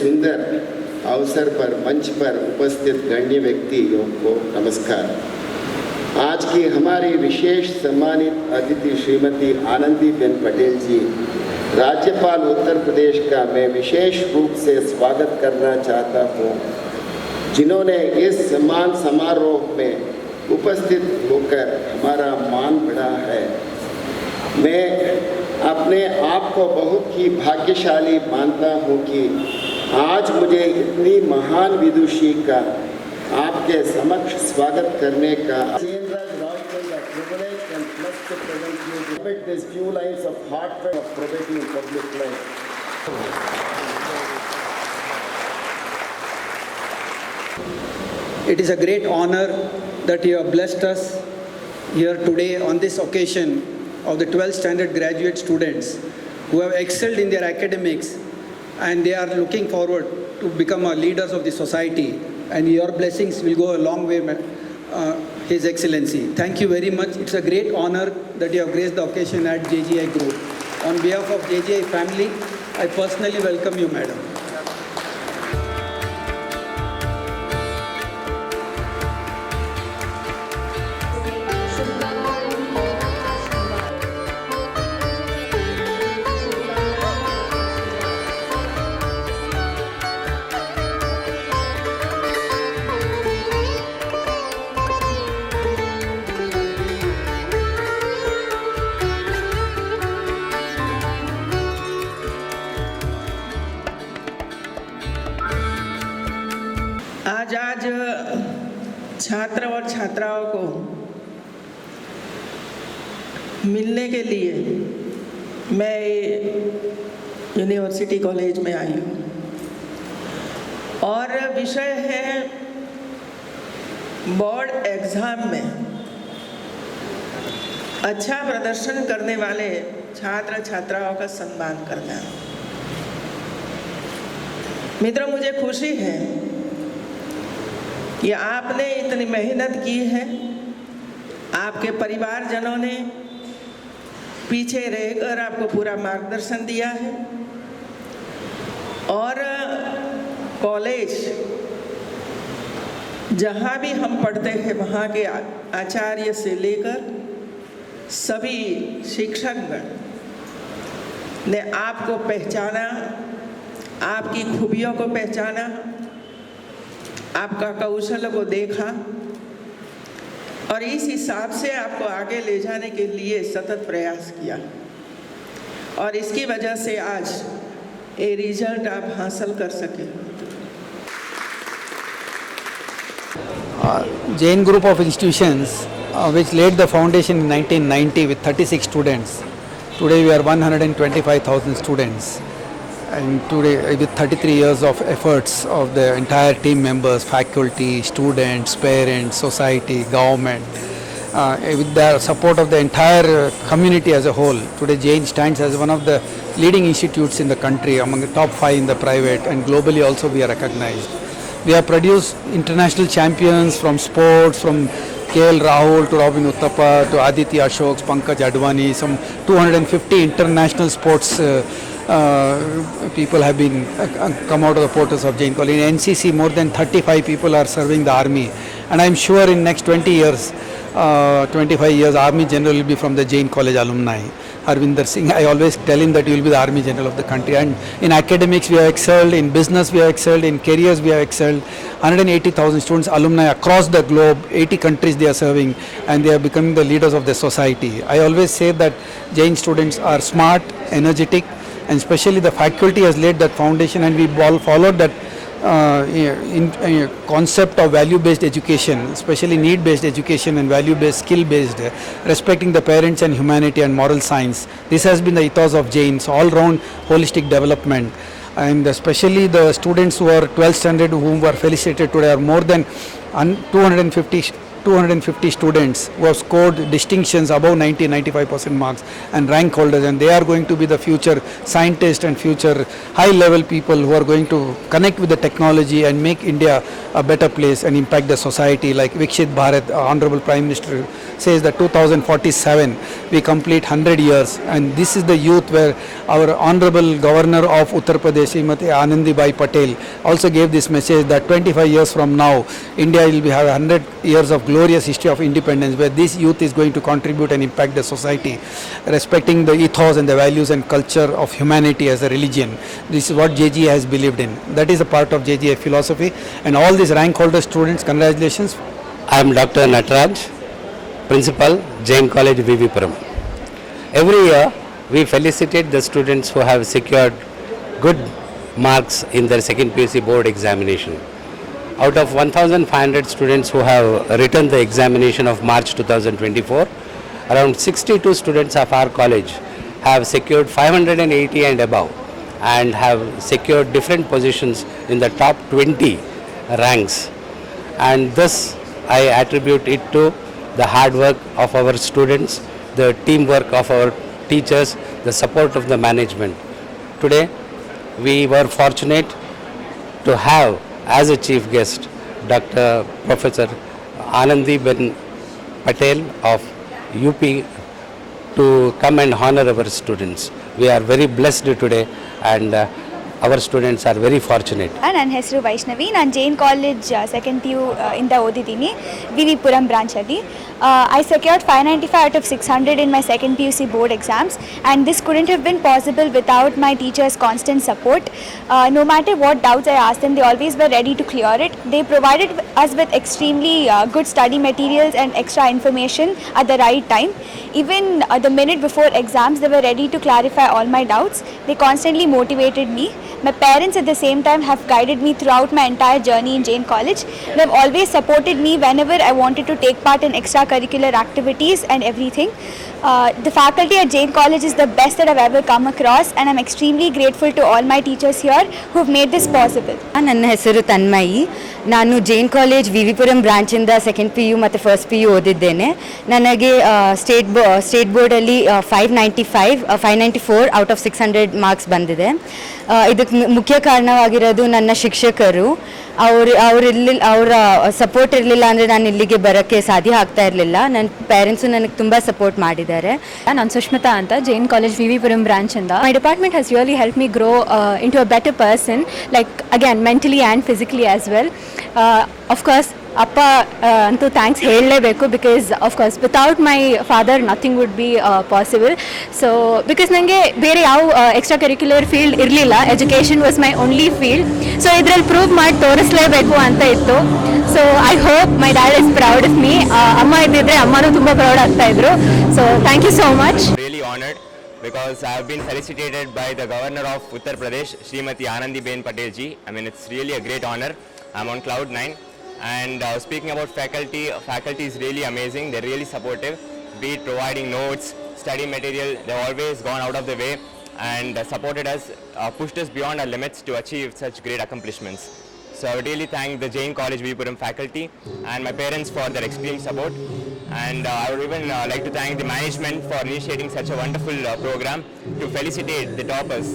सुंदर अवसर पर मंच पर उपस्थित गण्य व्यक्तियों को नमस्कार। आज की हमारी विशेष सम्मानित अतिथि श्रीमती आनंदीबेन पटेल जी, राज्यपाल उत्तर प्रदेश का मैं विशेष रूप से स्वागत करना चाहता हूँ, जिन्होंने इस सम्मान समारोह में उपस्थित होकर हमारा मान बढ़ा है। मैं अपने आप को बहुत ही भाग्यशाली मानता हूँ कि आज मुझे इतनी महान विदुषी का आपके समक्ष स्वागत करने का It is a great honor that you have blessed us here today on this occasion of the 12th standard graduate students who have excelled in their academics and they are looking forward to become leaders of the society, and your blessings will go a long way, His Excellency. Thank you very much. It's a great honor that you have graced the occasion at JGI Group. On behalf of JGI family, I personally welcome you, Madam. आज छात्र और छात्राओं को मिलने के लिए मैं university college में आई हूँ और विषय है बोर्ड एग्ज़ाम में अच्छा प्रदर्शन करने वाले छात्र छात्राओं का सम्मान करना। मित्रों, मुझे खुशी है कि आपने इतनी मेहनत की है, आपके परिवारजनों ने पीछे रहकर आपको पूरा मार्गदर्शन दिया है और कॉलेज जहाँ भी हम पढ़ते हैं वहाँ के आचार्य से लेकर सभी शिक्षकगण ने आपको पहचाना, आपकी खूबियों को पहचाना, आपका कौशल को देखा और इस हिसाब से आपको आगे ले जाने के लिए सतत प्रयास किया और इसकी वजह से आज ये रिजल्ट आप हासिल कर सके। Jain Group of institutions which laid the foundation in 1990 with 36 students. Today we are 125,000 students. And today, with 33 years of efforts of the entire team members, faculty, students, parents, society, government, with the support of the entire community as a whole, today Jain stands as one of the leading institutes in the country, among the top 5 in the private, and globally also we are recognized. We have produced international champions from sports, from KL Rahul to Robin Uthappa to Aditya Ashok, Pankaj Advani, some 250 international sports people have been come out of the portals of Jain College. In NCC, more than 35 people are serving the army, and I am sure in next 20 years, 25 years, Army General will be from the Jain College alumni. Harvinder Singh, I always tell him that he will be the Army General of the country. And in academics we have excelled, in business we have excelled, in careers we have excelled. 180,000 students, alumni across the globe, 80 countries they are serving, and they are becoming the leaders of the society. I always say that Jain students are smart, energetic, and especially the faculty has laid that foundation, and we all followed that concept of value-based education, especially need-based education and value-based, skill-based, respecting the parents and humanity and moral science. This has been the ethos of Jain's all-round holistic development, and especially the students who are 12th standard whom were felicitated today are more than 250 250 students who have scored distinctions above 95% marks and rank holders, and they are going to be the future scientists and future high level people who are going to connect with the technology and make India a better place and impact the society. Like Vikshit Bharat, Honorable Prime Minister says that 2047 we complete 100 years, and this is the youth where our Honorable Governor of Uttar Pradesh, Srimati Anandibai Patel, also gave this message that 25 years from now India will have 100 years of glorious history of independence, where this youth is going to contribute and impact the society, respecting the ethos and the values and culture of humanity as a religion. This is what JGA has believed in. That is a part of JGA philosophy, and all these rank holder students, congratulations. I am Dr. Nataraj, Principal, Jain College, Vivipuram. Every year, we felicitate the students who have secured good marks in their second PUC board examination. Out of 1,500 students who have written the examination of March 2024, around 62 students of our college have secured 580 and above and have secured different positions in the top 20 ranks. And this I attribute it to the hard work of our students, the teamwork of our teachers, the support of the management. Today, we were fortunate to have as a chief guest Dr. Professor Anandi Ben Patel of UP to come and honor our students. We are very blessed today, and our students are very fortunate. ನನ್ನ ಹೆಸರು ವೈಷ್ಣವಿ. ನಾನು Jain college second PU ಇಂದ ಓದಿದ್ದೀನಿ, VV Puram ಬ್ರಾಂಚಲ್ಲಿ. I secured 595 out of 600 in my second PUC board exams, and this couldn't have been possible without my teachers' constant support. No matter what doubts I asked them, they always were ready to clear it. They provided us with extremely good study materials and extra information at the right time. Even the minute before exams, they were ready to clarify all my doubts. They constantly motivated me. My parents at the same time have guided me throughout my entire journey in Jain College. They've always supported me whenever I wanted to take part in extracurricular activities and everything. The faculty at Jain College is the best that I've ever come across, and I'm extremely grateful to all my teachers here who've made this possible. ನನ್ನ ಹೆಸರು ತನ್ಮಯಿ. ನಾನು Jain college VVPuram ಬ್ರಾಂಚಿಂದ second PU ಮತ್ತು first PU ಓದಿದ್ದೇನೆ. ನನಗೆ state ಬೋರ್ಡಲ್ಲಿ 594 out of 600 marks ಬಂದಿದೆ. ಇದಕ್ಕೆ ಮುಖ್ಯ ಕಾರಣವಾಗಿರೋದು ನನ್ನ ಶಿಕ್ಷಕರು. ಅವರ ಸಪೋರ್ಟ್ ಇರಲಿಲ್ಲ ಅಂದರೆ ನಾನು ಇಲ್ಲಿಗೆ ಬರೋಕ್ಕೆ ಸಾಧ್ಯ ಆಗ್ತಾ ಇರಲಿಲ್ಲ. ನನ್ನ ಪೇರೆಂಟ್ಸು ನನಗೆ ತುಂಬ ಸಪೋರ್ಟ್ ಮಾಡಿದ್ದಾರೆ. ನಾನು ಸುಷ್ಮಿತಾ ಅಂತ, ಜೈನ್ ಕಾಲೇಜ್ ವಿವಿಪುರಂ ಬ್ರಾಂಚಿಂದ. My department has really help me grow into a better person, like again mentally and physically as well. Of course ಅಪ್ಪ ಅಂತೂ ಥ್ಯಾಂಕ್ಸ್ ಹೇಳಲೇಬೇಕು, because of course without my father nothing would be possible. So because ನನಗೆ ಬೇರೆ ಯಾವ extra curricular field ಇರಲಿಲ್ಲ, education was my only field. So ಇದರಲ್ಲಿ prove ಮಾಡಿ ತೋರಿಸಲೇಬೇಕು ಅಂತ ಇತ್ತು. So I hope my dad is proud of me. ಅಮ್ಮ ಇದ್ದಿದ್ರೆ ಅಮ್ಮನೂ ತುಂಬ ಪ್ರೌಡ್ ಆಗ್ತಾ ಇದ್ರು. So thank you so much. Really honored because I have been felicitated by the Governor of Uttar Pradesh, Srimati Anandi Ben Patel ji. I mean, it's really a great honor. I'm on cloud 9. And speaking about faculty is really amazing. They're really supportive, be it providing notes, study material. They've always gone out of the way and supported us, pushed us beyond our limits to achieve such great accomplishments. So I would really thank the Jain College Vivipuram faculty and my parents for their extreme support. And I would even like to thank the management for initiating such a wonderful program to felicitate the toppers.